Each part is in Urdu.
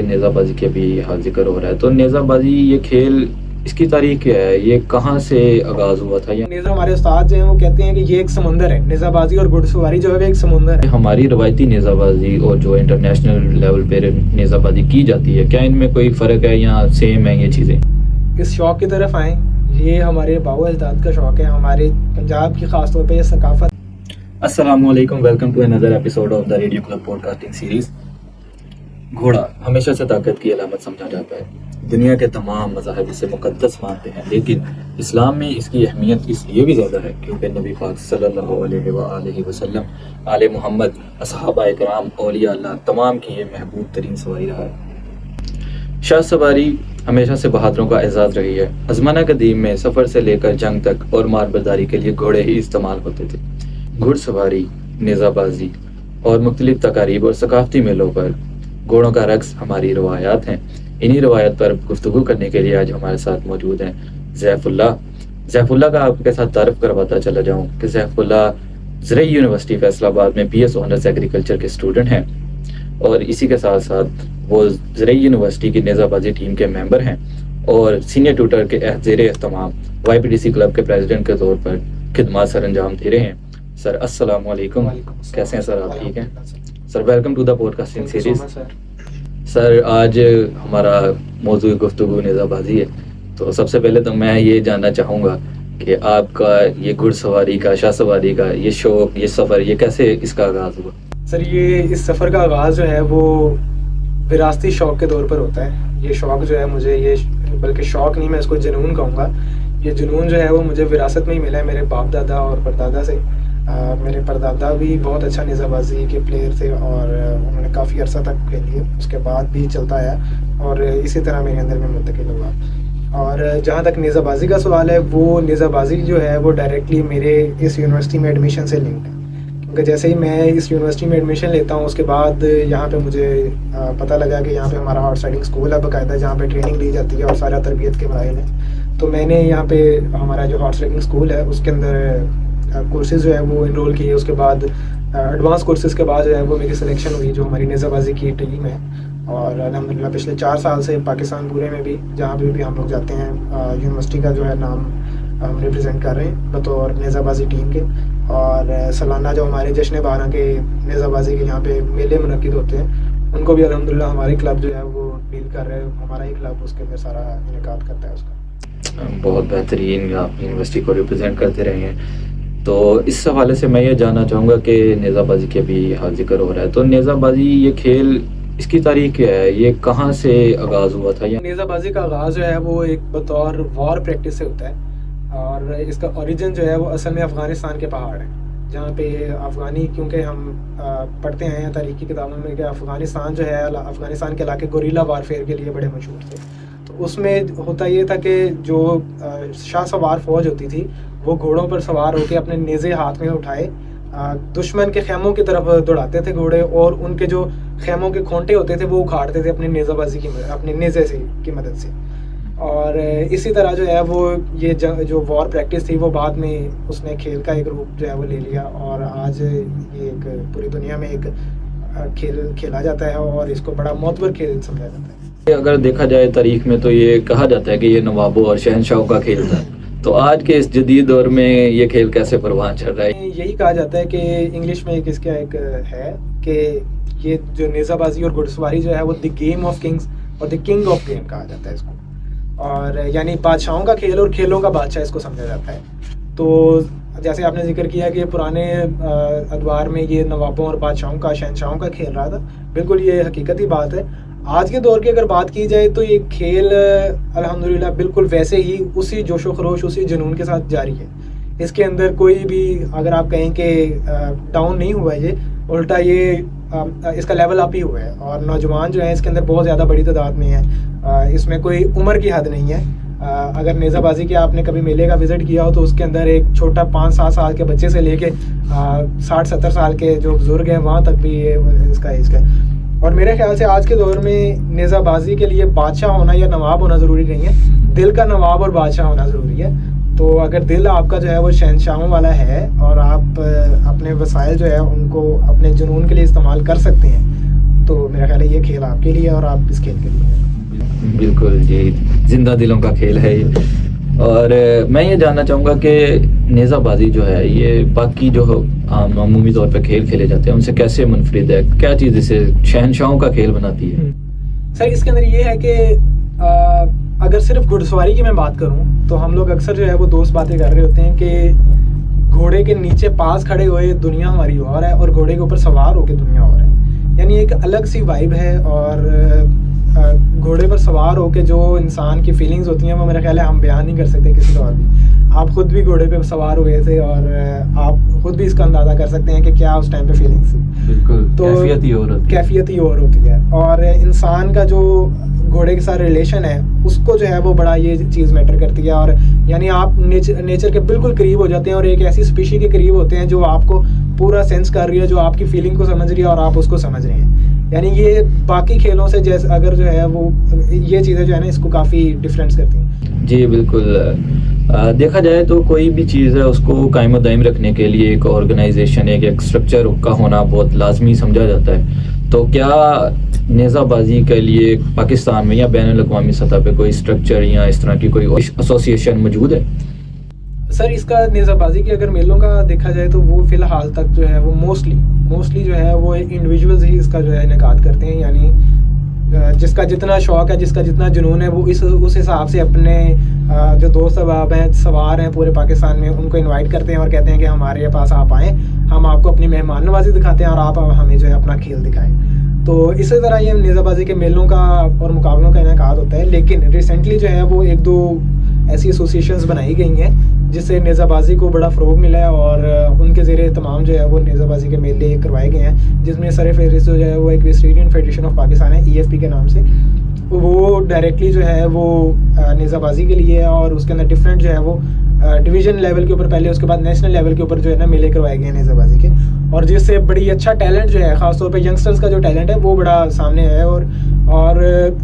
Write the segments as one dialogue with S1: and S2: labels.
S1: نیزہ بازی کے بھی حال ذکر ہو رہا ہے، تو نیزہ بازی یہ کھیل اس کی تاریخ کیا ہے؟ یہ کہاں سے آغاز ہوا تھا؟
S2: نیزہ ہمارے استاد جو ہیں وہ کہتے ہیں کہ یہ ایک سمندر ہے، نیزہ بازی اور گھڑ سواری جو ہے ایک سمندر ہے۔
S1: ہماری روایتی نیزہ بازی اور جو انٹرنیشنل لیول پہ نیزہ بازی کی جاتی ہے، کیا ان میں کوئی فرق ہے یا سیم ہے یہ چیزیں؟
S2: اس شوق کی طرف آئیں، یہ ہمارے باو اجداد کا شوق ہے، ہمارے پنجاب کی خاص طور پہ یہ ثقافت۔
S1: السلام علیکم، welcome to another episode of the radio club podcasting series. گھوڑا ہمیشہ سے طاقت کی علامت سمجھا جاتا ہے، دنیا کے تمام مذاہب اسے مقدس مانتے ہیں، لیکن اسلام میں اس کی اہمیت اس لیے بھی زیادہ ہے کیونکہ نبی پاک صلی اللہ علیہ وآلہ وسلم، آل محمد، اصحابہ اکرام، اولیاء اللہ تمام کی یہ محبوب ترین سواری رہا ہے۔ شاہ سواری ہمیشہ سے بہادروں کا اعزاز رہی ہے۔ ازمانہ قدیم میں سفر سے لے کر جنگ تک اور مار برداری کے لیے گھوڑے ہی استعمال ہوتے تھے۔ گھڑ سواری، نیزہ بازی اور مختلف تقاریب اور ثقافتی میلوں پر گھوڑوں کا رقص ہماری روایات ہیں۔ انہی روایت پر گفتگو کرنے کے لیے آج ہمارے ساتھ موجود ہیں زیف اللہ۔ زیف اللہ کا آپ کے ساتھ تعارف کرواتا چلا جاؤں کہ زیف اللہ زرعی یونیورسٹی فیصل آباد میں بی ایس آنرز ایگریکلچر کے اسٹوڈنٹ ہیں، اور اسی کے ساتھ ساتھ وہ زرعی یونیورسٹی کی نیزہ بازی ٹیم کے ممبر ہیں اور سینئر ٹیوٹر کے زیر اہتمام Y P D C club کے پریزیڈنٹ کے طور پر خدمات سر انجام دے رہے ہیں۔ سر السلام علیکم، کیسے ہیں سر؟ آپ ٹھیک ہیں sir? Welcome to the podcasting series. Sir آج ہمارا موضوع گفتگو نیزہ بازی ہے، تو سب سے پہلے تو میں یہ جاننا چاہوں گا کہ آپ کا یہ گھڑ سواری کا، شاہ سواری کا یہ شوق، یہ سفر، یہ کیسے اس کا آغاز ہوا؟
S2: سر یہ اس سفر کا آغاز جو ہے وہ وراثتی شوق کے طور پر ہوتا ہے۔ یہ شوق جو ہے مجھے، یہ بلکہ شوق نہیں، میں اس کو جنون کہوں گا۔ یہ جنون جو ہے وہ مجھے وراثت میں ہی ملا ہے میرے باپ دادا اور پردادا سے۔ میرے پردادا بھی بہت اچھا نیزہ بازی کے پلیئر تھے اور انہوں نے کافی عرصہ تک کھیلی ہے، اس کے بعد بھی چلتا آیا اور اسی طرح میرے اندر میں منتقل ہوا۔ اور جہاں تک نیزہ بازی کا سوال ہے، وہ نیزہ بازی جو ہے وہ ڈائریکٹلی میرے اس یونیورسٹی میں ایڈمیشن سے لنکڈ ہے، کیونکہ جیسے ہی میں اس یونیورسٹی میں ایڈمیشن لیتا ہوں اس کے بعد یہاں پہ مجھے پتہ لگا کہ یہاں پہ ہمارا ہارس رائڈنگ اسکول ہے باقاعدہ، جہاں پہ ٹریننگ دی جاتی ہے اور سارا تربیت کے مراحل ہیں۔ تو میں نے یہاں پہ ہمارا جو ہارس رائڈنگ اسکول ہے اس کے اندر کورسز جو ہے وہ انرول کیے۔ اس کے بعد ایڈوانس کورسز کے بعد جو ہے وہ میری سلیکشن ہوئی جو ہماری نیزہ بازی کی ٹیم ہے، اور الحمدللہ پچھلے 4 سال سے پاکستان پورے میں بھی جہاں پہ بھی ہم لوگ جاتے ہیں یونیورسٹی کا جو ہے نام ہم ریپرزینٹ کر رہے ہیں بطور نیزہ بازی ٹیم کے۔ اور سالانہ جو ہمارے جشن 12 کے نیزہ بازی کے یہاں پہ میلے منعقد ہوتے ہیں، ان کو بھی الحمدللہ ہماری کلب جو ہے وہ ڈیل کر رہے ہیں، ہمارا ہی کلب اس کے اندر سارا انعقاد کرتا ہے اس کا۔
S1: بہت بہترین، آپ یونیورسٹی کو ریپرزینٹ کرتے رہے ہیں۔ تو اس حوالے سے میں یہ جاننا چاہوں گا کہ نیزہ بازی کے بھی حال ذکر ہو رہا ہے، تو نیزہ بازی یہ کھیل اس کی تاریخ کیا ہے؟ یہ کہاں سے آغاز ہوا تھا؟
S2: نیزہ بازی کا آغاز جو ہے وہ ایک بطور وار پریکٹس سے ہوتا ہے، اور اس کا اوریجن جو ہے وہ اصل میں افغانستان کے پہاڑ ہیں، جہاں پہ افغانی، کیونکہ ہم پڑھتے ہیں تاریخی کتابوں میں کہ افغانستان جو ہے، افغانستان کے علاقے گوریلا وارفیئر کے لیے بڑے مشہور تھے۔ تو اس میں ہوتا یہ تھا کہ جو شاہ سوار فوج ہوتی تھی وہ گھوڑوں پر سوار ہو کے اپنے نیزے ہاتھ میں اٹھائے دشمن کے خیموں کی طرف دوڑاتے تھے گھوڑے، اور ان کے جو خیموں کے کھونٹے ہوتے تھے وہ اکھاڑتے تھے اپنی نیزہ بازی کی اپنے نیزے سے کی مدد سے۔ اور اسی طرح جو ہے وہ یہ جو وار پریکٹس تھی وہ بعد میں اس نے کھیل کا ایک روپ جو ہے وہ لے لیا، اور آج یہ ایک پوری دنیا میں ایک کھیل کھیلا جاتا ہے اور اس کو بڑا معتبر کھیل سمجھا جاتا ہے۔
S1: اگر دیکھا جائے تاریخ میں تو یہ کہا جاتا ہے کہ یہ نوابوں اور شہنشاہوں کا کھیل تھا، تو آج کے اس جدید دور میں یہ کھیل کیسے پروان چڑھ رہا ہے؟
S2: یہی کہا جاتا ہے کہ انگلش میں اس کا ایک ہے کہ یہ جو نیزہ بازی اور گھڑ سواری جو ہے وہ دی گیم آف کنگز اور دی کنگ آف گیم کہا جاتا ہے اس کو، اور یعنی بادشاہوں کا کھیل اور کھیلوں کا بادشاہ اس کو سمجھا جاتا ہے۔ تو جیسے آپ نے ذکر کیا کہ پرانے ادوار میں یہ نوابوں اور بادشاہوں کا، شہنشاہوں کا کھیل رہا تھا، بالکل یہ حقیقتی بات ہے۔ آج کے دور کی اگر بات کی جائے تو یہ کھیل الحمدللہ بالکل ویسے ہی اسی جوش و خروش، اسی جنون کے ساتھ جاری ہے۔ اس کے اندر کوئی بھی اگر آپ کہیں کہ ڈاؤن نہیں ہوا ہے، یہ الٹا یہ اس کا لیول اپ ہی ہوا ہے، اور نوجوان جو ہیں اس کے اندر بہت زیادہ بڑی تعداد میں ہیں۔ اس میں کوئی عمر کی حد نہیں ہے۔ اگر نیزہ بازی کے آپ نے کبھی میلے کا وزٹ کیا ہو تو اس کے اندر ایک چھوٹا 5-7 سال کے بچے سے لے کے 60-70 سال کے جو بزرگ ہیں وہاں تک بھی یہ اس کا ایج ہے۔ اور میرے خیال سے آج کے دور میں نیزہ بازی کے لیے بادشاہ ہونا یا نواب ہونا ضروری نہیں ہے، دل کا نواب اور بادشاہ ہونا ضروری ہے۔ تو اگر دل آپ کا جو ہے وہ شہنشاہوں والا ہے اور آپ اپنے وسائل جو ہے ان کو اپنے جنون کے لیے استعمال کر سکتے ہیں، تو میرا خیال ہے یہ کھیل آپ کے لیے اور آپ اس کھیل کے لیے ہیں.
S1: بالکل جی, زندہ دلوں کا کھیل ہے یہ. اور میں یہ جاننا چاہوں گا کہ نیزہ بازی جو ہے یہ باقی جو عمومی طور پہ کھیل کھیلے جاتے ہیں ان سے کیسے منفرد ہے, کیا چیز اسے شہنشاہوں کا کھیل بناتی ہے؟
S2: سر اس کے اندر یہ ہے کہ اگر صرف گھڑ سواری کی میں بات کروں تو ہم لوگ اکثر جو ہے وہ دوست باتیں کر رہے ہوتے ہیں کہ گھوڑے کے نیچے پاس کھڑے ہوئے دنیا ہماری اور ہے اور گھوڑے کے اوپر سوار ہو کے دنیا اور ہے. یعنی ایک الگ سی وائب ہے, اور گھوڑے پر سوار ہو کے جو انسان کی فیلنگز ہوتی ہیں وہ میرا خیال ہے ہم بیان نہیں کر سکتے کسی طور بھی. آپ خود بھی گھوڑے پہ سوار ہوئے تھے اور آپ خود بھی اس کا اندازہ کر سکتے ہیں کہ کیا اس ٹائم پہ فیلنگس تھی.
S1: بالکل,
S2: تو کیفیت ہی اور ہوتی ہے. اور انسان کا جو گھوڑے کے ساتھ ریلیشن ہے اس کو جو ہے وہ بڑا یہ چیز میٹر کرتی ہے. اور یعنی آپ نیچر کے بالکل قریب ہو جاتے ہیں اور ایک ایسی اسپیشی کے قریب ہوتے ہیں جو آپ کو پورا سینس کر رہی ہے, جو آپ کی فیلنگ کو سمجھ رہی ہے اور آپ اس کو سمجھ رہے ہیں. یعنی یہ باقی کھیلوں سے جیسے اگر جو ہے وہ یہ چیزیں جو ہے نا اس کو کافی ڈفرینس کرتی ہیں.
S1: جی بالکل, دیکھا جائے تو کوئی بھی چیز ہے اس کو قائم و دائم رکھنے کے لیے ایک آرگنائزیشن, ایک اسٹرکچر کا ہونا بہت لازمی سمجھا جاتا ہے. تو کیا نیزہ بازی کے لیے پاکستان میں یا بین الاقوامی سطح پہ کوئی اسٹرکچر یا اس طرح کی کوئی ایسوسیشن موجود ہے؟
S2: سر اس کا نیزہ بازی کی اگر میلوں کا دیکھا جائے تو وہ فی الحال تک جو ہے وہ موسٹلی جو ہے وہ انڈیویجولز ہی اس کا جو ہے انعقاد کرتے ہیں. یعنی جس کا جتنا شوق ہے, جس کا جتنا جنون ہے, وہ اس حساب سے اپنے جو دوست احباب ہیں سوار ہیں پورے پاکستان میں ان کو انوائٹ کرتے ہیں اور کہتے ہیں کہ ہمارے پاس آپ آئیں, ہم آپ کو اپنی مہمان نوازی دکھاتے ہیں اور آپ ہمیں جو ہے اپنا کھیل دکھائیں. تو اسی طرح یہ نیزہ بازی کے میلوں کا اور مقابلوں کا انعقاد ہوتا ہے. لیکن ریسنٹلی جو ہے وہ 1-2 ایسی ایسوسیشنز بنائی گئی ہیں جس سے نیزہ بازی کو بڑا فروغ ملا ہے, اور ان کے زیر اہتمام جو ہے وہ نیزہ بازی کے میلے کروائے گئے ہیں, جس میں سر فہرست جو ہے وہ ایکویسٹرین فیڈریشن آف پاکستان ہے, EFP کے نام سے. وہ ڈائریکٹلی جو ہے وہ نیزہ بازی کے لیے ہے, اور اس کے اندر ڈفرینٹ جو ہے وہ ڈویژن لیول کے اوپر پہلے, اس کے بعد نیشنل لیول کے اوپر جو ہے نا میلے کروائے گئے ہیں نیزہ بازی کے. اور جس سے بڑی اچھا ٹیلنٹ جو ہے, خاص طور پہ ینگسٹرز کا جو ٹیلنٹ ہے وہ بڑا سامنے ہے. اور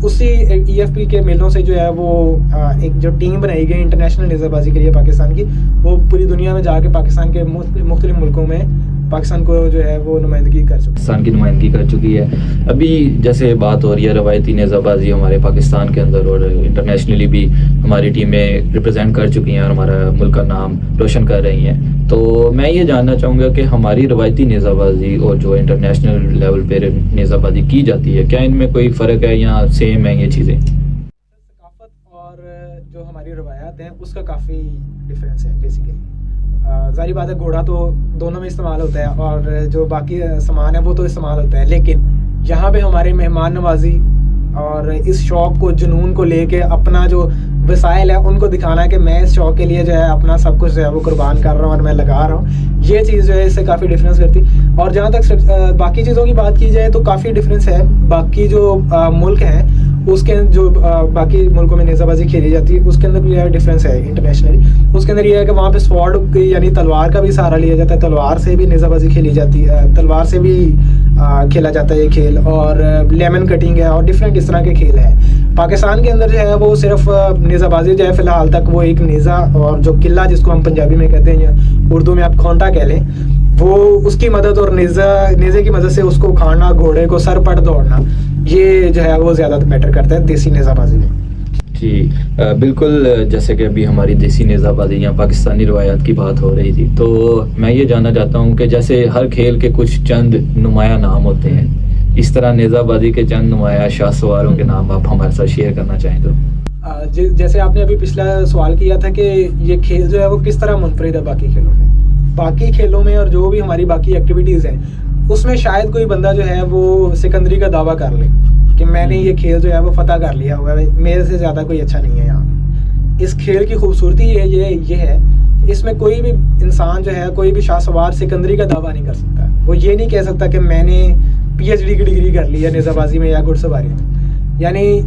S2: اسی EFP کے میلوں سے جو ہے وہ ایک جو ٹیم بنائی گئی انٹرنیشنل نیزہ بازی کے لیے پاکستان کی, وہ پوری دنیا میں جا کے پاکستان کے مختلف ملکوں میں پاکستان کو جو ہے وہ نمائندگی کر چکی ہے. ابھی جیسے بات ہو رہی ہے روایتی نیزہ بازی ہمارے پاکستان کے اندر اور انٹرنیشنلی بھی ہماری ٹیمیں ریپرزینٹ کر چکی ہیں اور ہمارا ملک کا نام روشن کر رہی ہیں. تو میں یہ جاننا چاہوں گا کہ ہماری روایتی نیزہ بازی اور جو انٹرنیشنل لیول پہ نیزہ بازی کی جاتی ہے, کیا ان میں کوئی فرق ہے یا سیم ہے یہ چیزیں؟ ثقافت اور جو ہماری روایات ہیں اس کا کافی ڈفرینس ہے بیسیکلی. ظاہری بات ہے گھوڑا تو دونوں میں استعمال ہوتا ہے اور جو باقی سامان ہے وہ تو استعمال ہوتا ہے, لیکن یہاں پہ ہمارے مہمان نوازی اور اس شوق کو, جنون کو لے کے اپنا جو وسائل ہے ان کو دکھانا ہے کہ میں اس شوق کے لیے جو ہے اپنا سب کچھ جو ہے وہ قربان کر رہا ہوں اور میں لگا رہا ہوں, یہ چیز جو ہے اس سے کافی ڈفرینس کرتی. اور جہاں تک باقی چیزوں کی بات کی جائے تو کافی ڈفرینس ہے. باقی جو ملک ہیں اس کے جو باقی ملکوں میں نیزہ بازی کھیلی جاتی ہے اس کے اندر بھی ڈفرینس ہے انٹرنیشنلی. اس کے اندر یہ ہے کہ وہاں پہ سوارڈ یعنی تلوار کا بھی سہارا لیا جاتا ہے, تلوار سے بھی نیزہ بازی کھیلی جاتی ہے, تلوار سے بھی کھیلا جاتا ہے یہ کھیل, اور لیمن کٹنگ ہے اور ڈفرینٹ اس طرح کے کھیل ہیں. پاکستان کے اندر جو ہے وہ صرف نیزہ بازی جو ہے فی الحال تک وہ ایک نیزہ اور جو قلعہ جس کو ہم پنجابی میں کہتے ہیں یا اردو میں آپ کھونٹا کہہ لیں, وہ اس کی مدد اور نیزے کی مدد سے اس کو اکھاڑنا, گھوڑے کو سر پٹ دوڑنا, یہ جو ہے وہ زیادہ میٹر کرتا ہے دیسی نیزہ بازی میں.
S1: جی بالکل, جیسے کہ ابھی ہماری دیسی نیزہ بازی یا پاکستانی روایات کی بات ہو رہی تھی, تو میں یہ جاننا چاہتا ہوں کہ جیسے ہر کھیل کے کچھ چند نمایاں نام ہوتے ہیں, اس طرح نیزہ بازی کے چند نمایاں شاہ سواروں کے نام آپ ہمارے ساتھ شیئر کرنا چاہیں تو؟
S2: جیسے آپ نے ابھی پچھلا سوال کیا تھا کہ یہ کھیل جو ہے وہ کس طرح منفرد ہے باقی کھیلوں میں. باقی کھیلوں میں اور جو بھی ہماری باقی ایکٹیویٹیز ہیں اس میں شاید کوئی بندہ جو ہے وہ سکندری کا دعویٰ کر لے کہ میں نے یہ کھیل جو ہے وہ فتح کر لیا ہوا ہے, میرے سے زیادہ کوئی اچھا نہیں ہے یہاں پہ. اس کھیل کی خوبصورتی یہ ہے کہ اس میں کوئی بھی انسان جو ہے, کوئی بھی شاہ سوار سکندری کا دعویٰ نہیں کر سکتا. وہ یہ نہیں کہہ سکتا کہ میں نے PhD کی ڈگری کر لی ہے نیزہ بازی میں یا گھڑ سواری میں. یعنی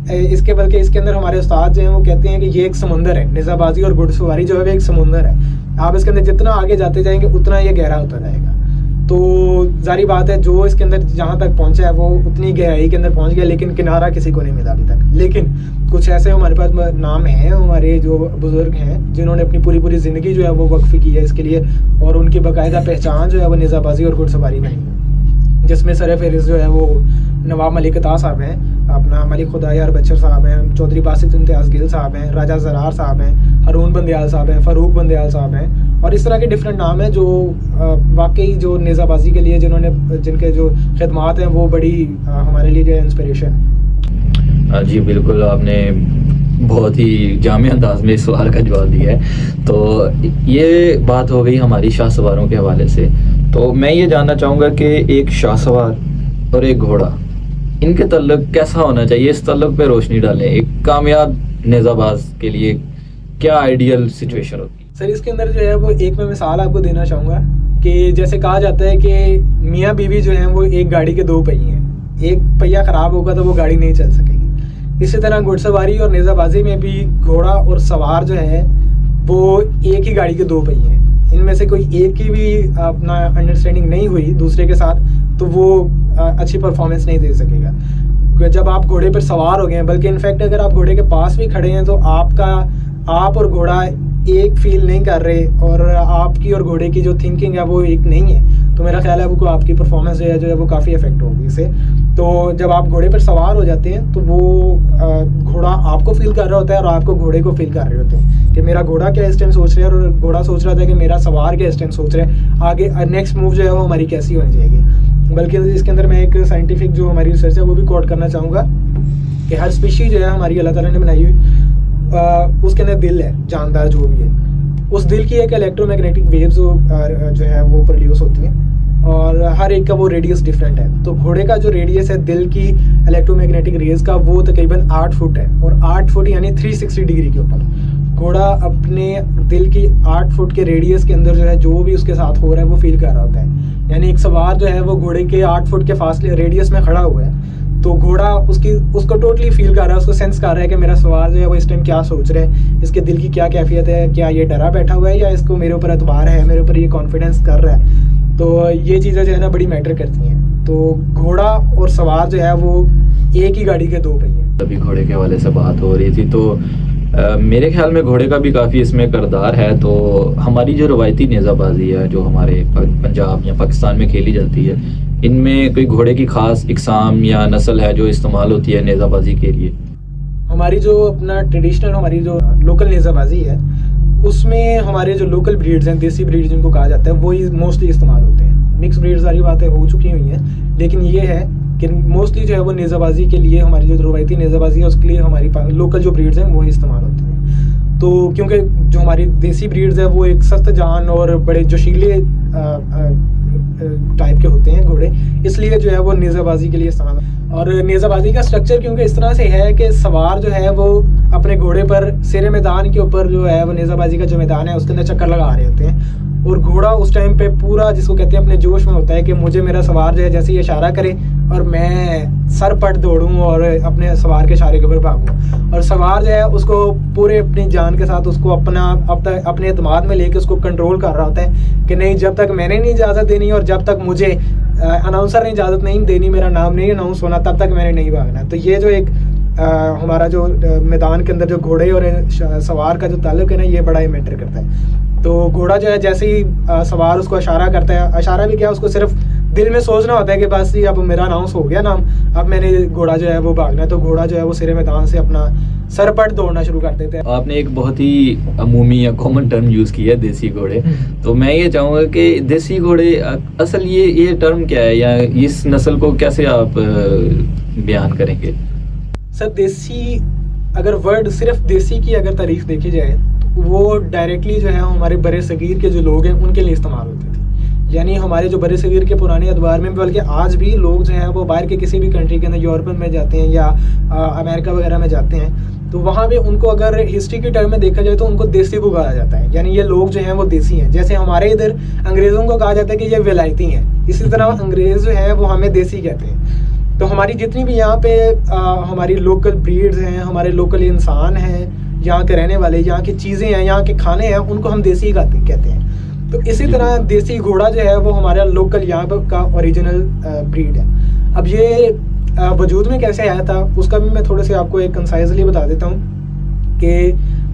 S2: اس کے بلکہ اس کے اندر ہمارے استاد جو ہیں وہ کہتے ہیں کہ یہ ایک سمندر ہے, نیزہ بازی اور گھڑ سواری جو ہے ایک سمندر ہے. آپ اس کے اندر جتنا آگے جاتے جائیں گے اتنا یہ گہرا ہوتا جائے گا. تو ظاہری بات ہے جو اس کے اندر جہاں تک پہنچا ہے وہ اتنی گہرائی کے اندر پہنچ گیا, لیکن کنارہ کسی کو نہیں ملا ابھی تک. لیکن کچھ ایسے ہمارے پاس نام ہیں, ہمارے جو بزرگ ہیں جنہوں نے اپنی پوری زندگی جو ہے وہ وقف کی ہے اس کے لیے, اور ان کی باقاعدہ پہچان جو ہے وہ نیزہ بازی اور گھڑ سواری میں جس میں سر فہرست جو ہے وہ نواب ملک عطا صاحب ہیں, اپنا ملک خدایار بچر صاحب ہیں, چودھری باسط امتیاز گل صاحب ہیں, راجہ زرار صاحب ہیں, ہارون بندیال صاحب ہیں, فاروق بندیال صاحب ہیں, اور اس طرح کے ڈفرینٹ نام ہیں جو واقعی جو نیزہ بازی کے لیے جن کے جو خدمات ہیں وہ بڑی ہمارے لیے جو ہے انسپریشن.
S1: جی بالکل, آپ نے بہت ہی جامع انداز میں اس سوال کا جواب دیا ہے. تو یہ بات ہو گئی ہماری شاہ سواروں کے حوالے سے. تو میں یہ جاننا چاہوں گا کہ ایک شاہ سوار اور ایک گھوڑا, ان کے تعلق کیسا ہونا چاہیے؟ اس تعلق پہ روشنی ڈالیں. ایک کامیاب نیزہ باز کے لیے کیا آئیڈیل سچویشن ہوتی ہے؟
S2: سر اس کے اندر جو ہے وہ ایک میں مثال آپ کو دینا چاہوں گا کہ جیسے کہا جاتا ہے کہ میاں بیوی جو ہیں وہ ایک گاڑی کے دو پہیے ہیں, ایک پہیا خراب ہوگا تو وہ گاڑی نہیں چل سکے گی. اسی طرح گھڑ سواری اور نیزہ بازی میں بھی گھوڑا اور سوار جو ہے وہ ایک ہی گاڑی کے دو پہیے ہیں. ان میں سے کوئی ایک کی بھی اپنا انڈرسٹینڈنگ نہیں ہوئی دوسرے کے ساتھ تو وہ اچھی پرفارمنس نہیں دے سکے گا. جب آپ گھوڑے پر سوار ہو گئے ہیں, بلکہ انفیکٹ اگر آپ گھوڑے کے پاس بھی کھڑے ہیں تو آپ اور گھوڑا ایک فیل نہیں کر رہے, اور آپ کی اور گھوڑے کی جو تھنکنگ ہے وہ ایک نہیں ہے, تو میرا خیال ہے وہ آپ کی پرفارمنس جو ہے وہ کافی افیکٹ ہوگی اس سے. تو جب آپ گھوڑے پر سوار ہو جاتے ہیں تو وہ گھوڑا آپ کو فیل کر رہا ہوتا ہے اور آپ کو گھوڑے کو فیل کر رہے ہوتے ہیں کہ میرا گھوڑا کیا اس ٹائم سوچ رہا ہے, اور گھوڑا سوچ رہا تھا کہ میرا سوار کیا اس ٹائم سوچ رہا ہے, آگے نیکسٹ موو جو ہے وہ ہماری کیسی ہونی چاہیے. بلکہ اس کے اندر میں ایک سائنٹیفک جو ہماری ریسرچ ہے وہ بھی کوٹ کرنا چاہوں گا کہ ہر اسپیشی جو ہے ہماری اللہ تعالیٰ نے بنائی ہوئی, اس کے اندر دل ہے, جاندار جو بھی ہے, اس دل کی ایک الیکٹرو میگنیٹک ویوز جو ہے وہ پروڈیوس ہوتی ہیں, اور ہر ایک کا وہ ریڈیس ڈفرینٹ ہے. تو گھوڑے کا جو ریڈیس ہے دل کی الیکٹرو میگنیٹک ریز کا وہ تقریباً 8 فٹ ہے, اور 8 فٹ یعنی 360 ڈگری کے اوپر. گھوڑا اپنے دل کی 8 فٹ کے ریڈیس کے اندر جو ہے جو بھی اس کے ساتھ ہو رہا ہے وہ فیل کر رہا ہوتا ہے. یعنی ایک سوار جو ہے وہ گھوڑے کے 8 فٹ کے فاصلے ریڈیس میں کھڑا ہوا ہے, تو گھوڑا اس کو ٹوٹلی فیل کر رہا ہے, اس کو سینس کر رہا ہے کہ میرا سوار جو ہے وہ اس ٹائم کیا سوچ رہا ہے, اس کے دل کی کیا کیفیت ہے, کیا یہ ڈرا بیٹھا ہوا ہے یا اس کو میرے اوپر اعتبار ہے, میرے اوپر یہ کانفیڈنس کر رہا ہے. تو یہ چیزیں جو ہے نا بڑی میٹر کرتی ہیں. تو گھوڑا اور سوار جو ہے وہ ایک ہی گاڑی کے دو پہیے ہیں.
S1: ابھی گھوڑے کے حوالے سے بات ہو رہی تھی تو میرے خیال میں گھوڑے کا بھی کافی اس میں کردار ہے. تو ہماری جو روایتی نیزہ بازی ہے جو ہمارے پنجاب یا پاکستان میں کھیلی جاتی ہے, ان میں کوئی گھوڑے کی خاص اقسام یا نسل ہے جو استعمال ہوتی ہے نیزہ بازی کے لیے؟
S2: ہماری جو اپنا ٹریڈیشنل ہماری جو لوکل نیزہ بازی ہے اس میں ہمارے جو لوکل بریڈز ہیں, دیسی بریڈ جن کو کہا جاتا ہے, وہی موسٹلی استعمال ہوتے ہیں. مکس بریڈ ساری باتیں ہو چکی ہوئی ہیں, لیکن یہ ہے کہ موسٹلی جو ہے وہ نیزہ بازی کے لیے ہماری جو روایتی نیزہ بازی ہے اس کے لیے ہماری لوکل جو بریڈز ہیں وہی استعمال ہوتے ہیں. تو کیونکہ جو ہماری دیسی بریڈز ہیں وہ ایک سخت جان اور بڑے جوشیلے ٹائپ کے ہوتے ہیں گھوڑے, اس لیے جو ہے وہ نیزہ بازی کے لیے استعمال. اور نیزہ بازی کا اسٹرکچر کیونکہ اس طرح سے ہے کہ سوار جو ہے وہ اپنے گھوڑے پر سیر میدان کے اوپر جو ہے وہ نیزہ بازی کا جو میدان ہے اس کے اندر چکر لگا رہے ہوتے ہیں, اور گھوڑا اس ٹائم پہ پورا جس کو کہتے ہیں اپنے جوش میں ہوتا ہے کہ مجھے میرا سوار جو ہے جیسے ہی اشارہ کرے اور میں سر پٹ دوڑوں اور اپنے سوار کے اشارے کے اوپر بھاگوں, اور سوار جو ہے اس کو پورے اپنی جان کے ساتھ اس کو اپنے اعتماد میں لے کے اس کو کنٹرول کر رہا ہوتا ہے کہ نہیں, جب تک میں نے نہیں اجازت دینی اور جب تک مجھے اناؤنسر نے اجازت نہیں دینی, میرا نام نہیں اناؤنس ہونا, تب تک میں نے نہیں بھاگنا. تو یہ جو ایک ہمارا جو میدان کے اندر جو گھوڑے اور سوار کا جو تعلق ہے نا یہ بڑا ہی میٹر کرتا ہے. تو گھوڑا جو ہے جیسے ہی سوار اس کو اشارہ کرتا ہے, اشارہ بھی کیا اس کو صرف دل میں سوچنا ہوتا ہے کہ بس یہ اب میرا اناؤنس ہو گیا نام, اب میں نے گھوڑا جو ہے وہ بھاگنا ہے. تو گھوڑا جو ہے وہ سرے میدان سے اپنا سر پٹ دوڑنا شروع کر دیتے ہیں.
S1: آپ نے ایک بہت ہی عمومی یا کامن ٹرم یوز کیا ہے دیسی گھوڑے, تو میں یہ چاہوں گا کہ دیسی گھوڑے اصل یہ ٹرم کیا ہے یا اس نسل کو کیسے آپ بیان کریں گے؟
S2: سر دیسی اگر ورڈ صرف دیسی کی اگر تاریخ دیکھی جائے تو وہ ڈائریکٹلی جو ہے ہمارے برِ صغیر کے جو لوگ ہیں ان کے لیے استعمال ہوتی تھی. یعنی ہمارے جو برِ صغیر کے پرانے ادوار میں بلکہ آج بھی لوگ جو ہیں وہ باہر کے کسی بھی کنٹری کے اندر یورپن میں جاتے ہیں یا امریکہ وغیرہ میں جاتے ہیں تو وہاں پہ ان کو اگر ہسٹری کی ٹرم میں دیکھا جائے تو ان کو دیسی کو کہا جاتا ہے. یعنی یہ لوگ جو ہیں وہ دیسی ہیں, جیسے ہمارے ادھر انگریزوں کو کہا جاتا ہے کہ یہ ولایتی ہیں, اسی طرح انگریز جو ہیں وہ ہمیں دیسی کہتے ہیں. تو ہماری جتنی بھی یہاں پہ ہماری لوکل بریڈز ہیں, ہمارے لوکل انسان ہیں, یہاں کے رہنے والے, یہاں کی چیزیں ہیں, یہاں کے کھانے ہیں, ان کو ہم دیسی کہتے ہیں. تو اسی طرح دیسی گھوڑا جو ہے وہ ہمارا لوکل یہاں کا اوریجنل بریڈ ہے. اب یہ وجود میں کیسے آیا تھا اس کا بھی میں تھوڑے سے آپ کو ایک کنسائزلی بتا دیتا ہوں کہ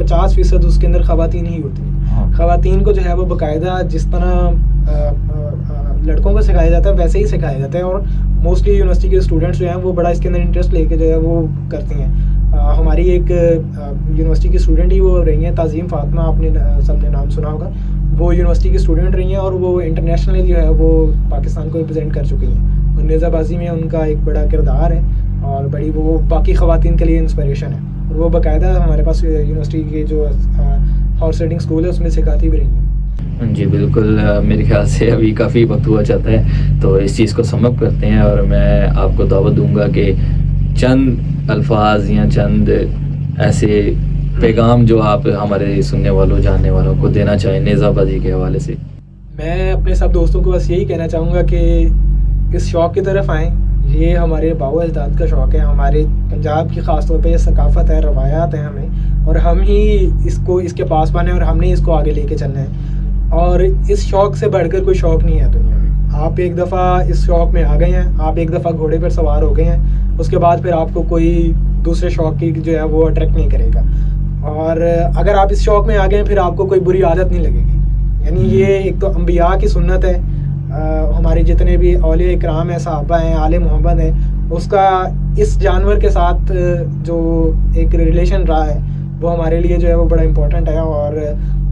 S2: 50% اس کے اندر خواتین ہی ہوتی ہیں. خواتین کو جو ہے وہ باقاعدہ جس طرح لڑکوں کو سکھایا جاتا ہے ویسے ہی سکھایا جاتا ہے, اور موسٹلی یونیورسٹی کے اسٹوڈنٹس جو ہیں وہ بڑا اس کے اندر انٹرسٹ لے کے جو ہے وہ کرتی ہیں. ہماری ایک یونیورسٹی کی اسٹوڈنٹ ہی وہ رہی ہیں, تعظیم فاطمہ, آپ نے سب نے نام سنا ہوگا. وہ یونیورسٹی کی اسٹوڈنٹ رہی ہیں اور وہ انٹرنیشنلی جو ہے وہ پاکستان کو ریپرزینٹ کر چکی ہیں, اور نیزہ بازی میں ان کا ایک بڑا کردار ہے اور بڑی وہ باقی خواتین کے لیے انسپریشن ہے. اور وہ باقاعدہ ہمارے پاس یونیورسٹی کے جو ہارس رائڈنگ اسکول ہے اس میں سکھاتی بھی رہی ہیں.
S1: جی بالکل, میرے خیال سے ابھی کافی وقت ہوا چاہتا ہے, تو اس چیز کو سم اپ کرتے ہیں, اور میں آپ کو دعوت دوں گا کہ چند الفاظ یا چند ایسے پیغام جو آپ ہمارے سننے والوں جاننے والوں کو دینا چاہیں نیزہ بازی کے حوالے سے.
S2: میں اپنے سب دوستوں کو بس یہی کہنا چاہوں گا کہ اس شوق کی طرف آئیں. یہ ہمارے باؤ اجداد کا شوق ہے, ہمارے پنجاب کی خاص طور پہ یہ ثقافت ہے, روایات ہیں ہمیں, اور ہم ہی اس کے پاس بانے اور ہم نے اس کو آگے لے کے چلنا ہے. اور اس شوق سے بڑھ کر کوئی شوق نہیں ہے دنیا میں. آپ ایک دفعہ اس شوق میں آ گئے ہیں, آپ ایک دفعہ گھوڑے پر سوار ہو گئے ہیں, اس کے بعد پھر آپ کو کوئی دوسرے شوق کی جو ہے وہ اٹریکٹ نہیں کرے گا. اور اگر آپ اس شوق میں آ گئے ہیں پھر آپ کو کوئی بری عادت نہیں لگے گی. یعنی یہ ایک تو انبیاء کی سنت ہے, ہمارے جتنے بھی اولیاء اکرام ہیں, صحابہ ہیں, آل محمد ہیں, اس کا اس جانور کے ساتھ جو ایک ریلیشن رہا ہے وہ ہمارے لیے جو ہے وہ بڑا امپورٹنٹ ہے. اور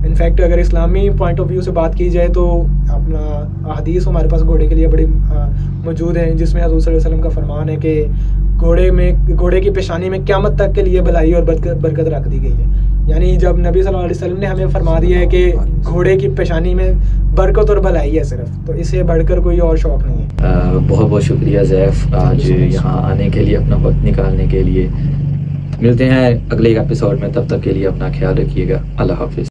S2: انفیکٹ اگر اسلامی پوائنٹ آف ویو سے بات کی جائے تو اپنا احادیث ہمارے پاس گھوڑے کے لیے بڑی موجود ہیں, جس میں حضور صلی اللہ علیہ وسلم کا فرمان ہے کہ گھوڑے کی پیشانی میں قیامت تک کے لیے بھلائی اور برکت رکھ دی گئی ہے. یعنی جب نبی صلی اللہ علیہ وسلم نے ہمیں فرما دیا ہے کہ گھوڑے کی پیشانی میں برکت اور بھلائی ہے صرف, تو اس سے بڑھ کر کوئی اور شوق نہیں ہے.
S1: بہت بہت شکریہ زیف, آج یہاں آنے کے لیے, اپنا وقت نکالنے کے لیے. ملتے ہیں اگلے ایپیسوڈ میں, تب تک کے لیے اپنا خیال رکھیے گا. اللہ حافظ.